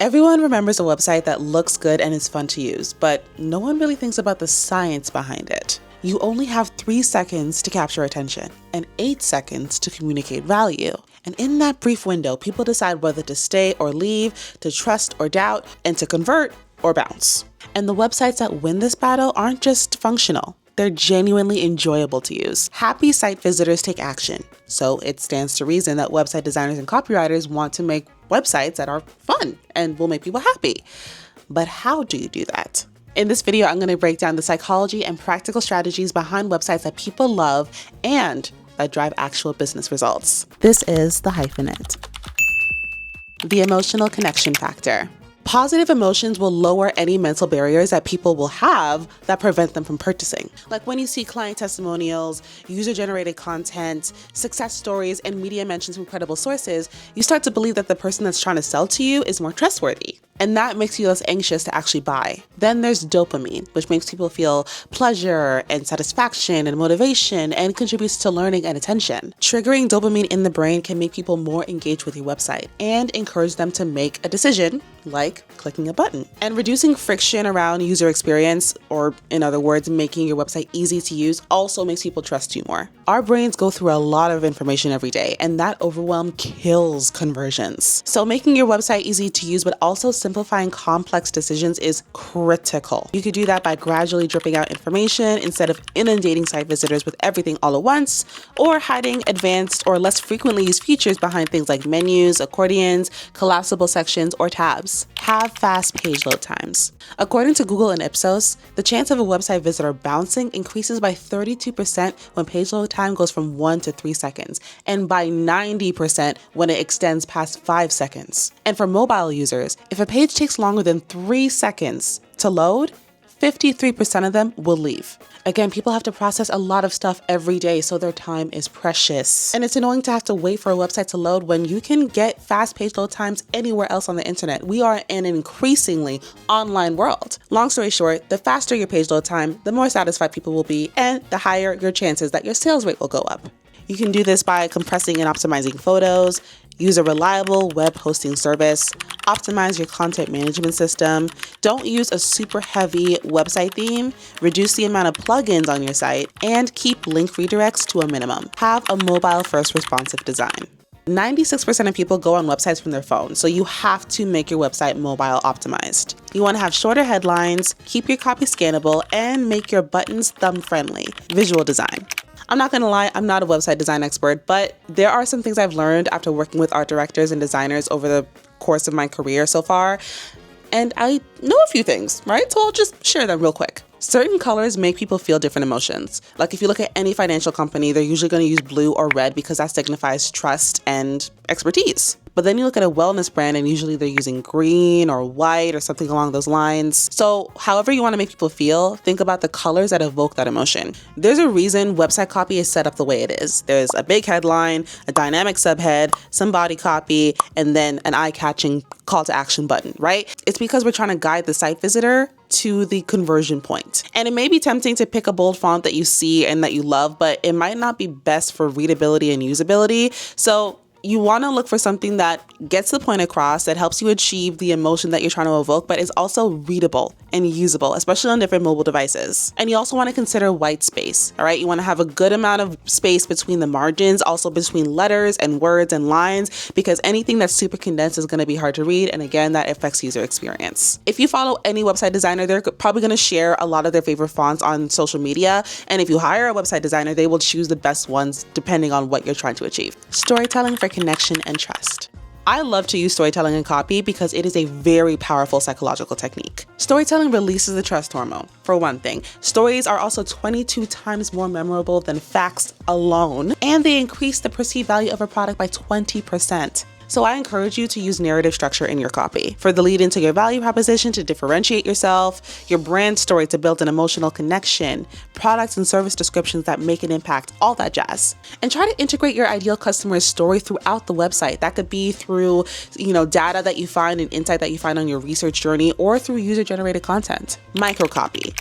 Everyone remembers a website that looks good and is fun to use, but no one really thinks about the science behind it. You only have 3 seconds to capture attention and 8 seconds to communicate value. And in that brief window, people decide whether to stay or leave, to trust or doubt, and to convert or bounce. And the websites that win this battle aren't just functional. They're genuinely enjoyable to use. Happy site visitors take action. So it stands to reason that website designers and copywriters want to make websites that are fun and will make people happy. But how do you do that? In this video, I'm going to break down the psychology and practical strategies behind websites that people love and that drive actual business results. This is the Hyphenate. The emotional connection factor. Positive emotions will lower any mental barriers that people will have that prevent them from purchasing. Like when you see client testimonials, user-generated content, success stories, and media mentions from credible sources, you start to believe that the person that's trying to sell to you is more trustworthy. And that makes you less anxious to actually buy. Then there's dopamine, which makes people feel pleasure and satisfaction and motivation and contributes to learning and attention. Triggering dopamine in the brain can make people more engaged with your website and encourage them to make a decision, like clicking a button. And reducing friction around user experience, or in other words, making your website easy to use, also makes people trust you more. Our brains go through a lot of information every day, and that overwhelm kills conversions. So making your website easy to use, but also simplifying complex decisions is critical. You could do that by gradually dripping out information instead of inundating site visitors with everything all at once, or hiding advanced or less frequently used features behind things like menus, accordions, collapsible sections, or tabs. Have fast page load times. According to Google and Ipsos, the chance of a website visitor bouncing increases by 32% when page load time goes from 1 to 3 seconds, and by 90% when it extends past 5 seconds. And for mobile users, if a page takes longer than 3 seconds to load, 53% of them will leave. Again, people have to process a lot of stuff every day, so their time is precious. And it's annoying to have to wait for a website to load when you can get fast page load times anywhere else on the internet. We are in an increasingly online world. Long story short, the faster your page load time, the more satisfied people will be, and the higher your chances that your sales rate will go up. You can do this by compressing and optimizing photos, use a reliable web hosting service, optimize your content management system, don't use a super heavy website theme, reduce the amount of plugins on your site, and keep link redirects to a minimum. Have a mobile-first responsive design. 96% of people go on websites from their phone, so you have to make your website mobile optimized. You want to have shorter headlines, keep your copy scannable, and make your buttons thumb-friendly. Visual design. I'm not gonna lie, I'm not a website design expert, but there are some things I've learned after working with art directors and designers over the course of my career so far. And I know a few things, right? So I'll just share them real quick. Certain colors make people feel different emotions. Like if you look at any financial company, they're usually going to use blue or red because that signifies trust and expertise. But then you look at a wellness brand and usually they're using green or white or something along those lines. So however you want to make people feel, think about the colors that evoke that emotion. There's a reason website copy is set up the way it is. There's a big headline, a dynamic subhead, some body copy, and then an eye-catching call to action button, right? It's because we're trying to guide the site visitor to the conversion point. And it may be tempting to pick a bold font that you see and that you love, but it might not be best for readability and usability. So you want to look for something that gets the point across, that helps you achieve the emotion that you're trying to evoke, but is also readable and usable, especially on different mobile devices. And you also want to consider white space, all right? You want to have a good amount of space between the margins, also between letters and words and lines, because anything that's super condensed is going to be hard to read. And again, that affects user experience. If you follow any website designer, they're probably going to share a lot of their favorite fonts on social media. And if you hire a website designer, they will choose the best ones depending on what you're trying to achieve. Storytelling for connection and trust. I love to use storytelling in copy because it is a very powerful psychological technique. Storytelling releases the trust hormone, for one thing. Stories are also 22 times more memorable than facts alone, and they increase the perceived value of a product by 20%. So I encourage you to use narrative structure in your copy. For the lead into your value proposition to differentiate yourself, your brand story to build an emotional connection, products and service descriptions that make an impact, all that jazz. And try to integrate your ideal customer's story throughout the website. That could be through, data that you find and insight that you find on your research journey, or through user-generated content. Microcopy.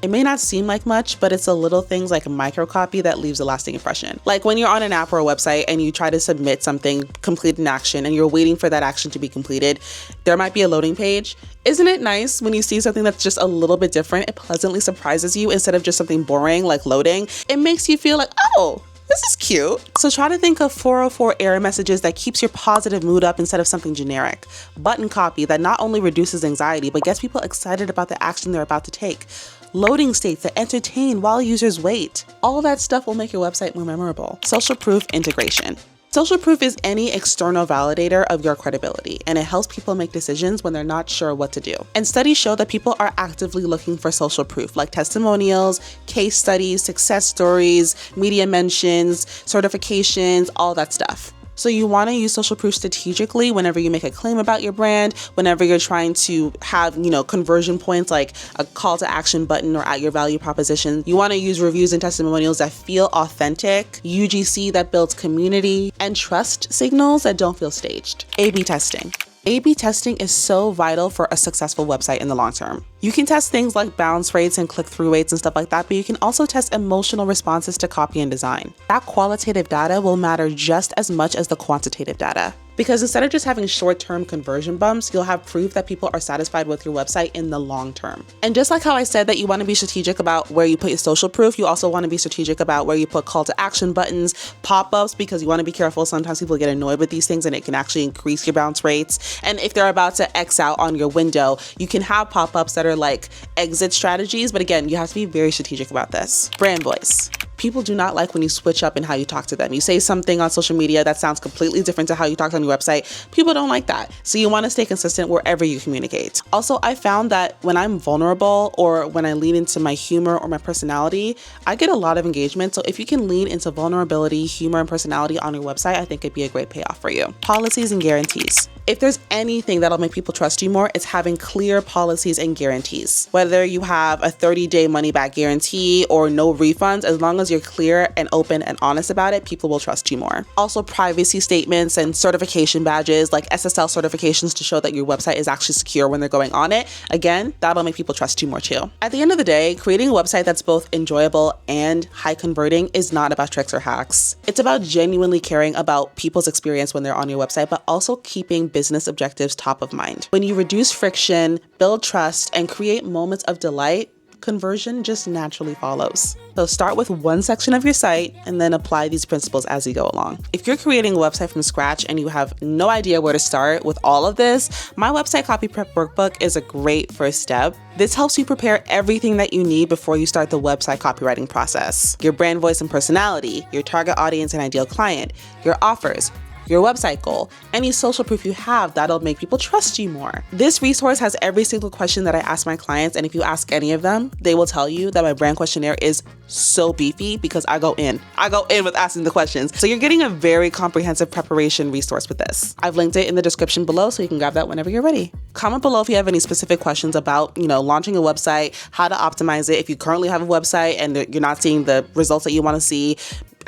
It may not seem like much, but it's the little things like microcopy that leaves a lasting impression. Like when you're on an app or a website and you try to submit something, complete an action, and you're waiting for that action to be completed, there might be a loading page. Isn't it nice when you see something that's just a little bit different? It pleasantly surprises you instead of just something boring like loading. It makes you feel like, oh, this is cute. So try to think of 404 error messages that keeps your positive mood up instead of something generic. Button copy that not only reduces anxiety, but gets people excited about the action they're about to take. Loading states that entertain while users wait. All that stuff will make your website more memorable. Social proof integration. Social proof is any external validator of your credibility, and it helps people make decisions when they're not sure what to do. And studies show that people are actively looking for social proof, like testimonials, case studies, success stories, media mentions, certifications, all that stuff. So you want to use social proof strategically whenever you make a claim about your brand, whenever you're trying to have, conversion points like a call to action button or at your value proposition. You want to use reviews and testimonials that feel authentic, UGC that builds community, and trust signals that don't feel staged. A/B testing. A/B testing is so vital for a successful website in the long term. You can test things like bounce rates and click-through rates and stuff like that, but you can also test emotional responses to copy and design. That qualitative data will matter just as much as the quantitative data. Because instead of just having short-term conversion bumps, you'll have proof that people are satisfied with your website in the long term. And just like how I said that you want to be strategic about where you put your social proof, you also want to be strategic about where you put call to action buttons, pop-ups, because you want to be careful. Sometimes people get annoyed with these things and it can actually increase your bounce rates. And if they're about to X out on your window, you can have pop-ups that are like exit strategies. But again, you have to be very strategic about this. Brand voice. People do not like when you switch up in how you talk to them. You say something on social media that sounds completely different to how you talk on your website. People don't like that. So you want to stay consistent wherever you communicate. Also, I found that when I'm vulnerable or when I lean into my humor or my personality, I get a lot of engagement. So if you can lean into vulnerability, humor, and personality on your website, I think it'd be a great payoff for you. Policies and guarantees. If there's anything that'll make people trust you more, it's having clear policies and guarantees. Whether you have a 30-day money-back guarantee or no refunds, as long as you're clear and open and honest about it, people will trust you more. Also, privacy statements and certification badges like SSL certifications to show that your website is actually secure when they're going on it. Again, that'll make people trust you more too. At the end of the day, creating a website that's both enjoyable and high converting is not about tricks or hacks. It's about genuinely caring about people's experience when they're on your website, but also keeping business objectives top of mind. When you reduce friction, build trust, and create moments of delight, conversion just naturally follows. So start with one section of your site and then apply these principles as you go along. If you're creating a website from scratch and you have no idea where to start with all of this, my website copy prep workbook is a great first step. This helps you prepare everything that you need before you start the website copywriting process. Your brand voice and personality, your target audience and ideal client, your offers, your website goal, any social proof you have that'll make people trust you more. This resource has every single question that I ask my clients, and if you ask any of them, they will tell you that my brand questionnaire is so beefy because I go in with asking the questions. So you're getting a very comprehensive preparation resource with this. I've linked it in the description below so you can grab that whenever you're ready. Comment below if you have any specific questions about, launching a website, how to optimize it. If you currently have a website and you're not seeing the results that you want to see,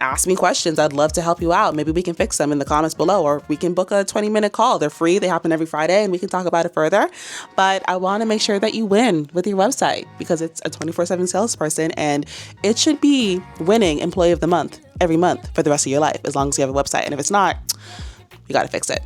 ask me questions. I'd love to help you out. Maybe we can fix them in the comments below, or we can book a 20-minute call. They're free. They happen every Friday and we can talk about it further. But I want to make sure that you win with your website because it's a 24/7 salesperson and it should be winning employee of the month every month for the rest of your life, as long as you have a website. And if it's not, you got to fix it.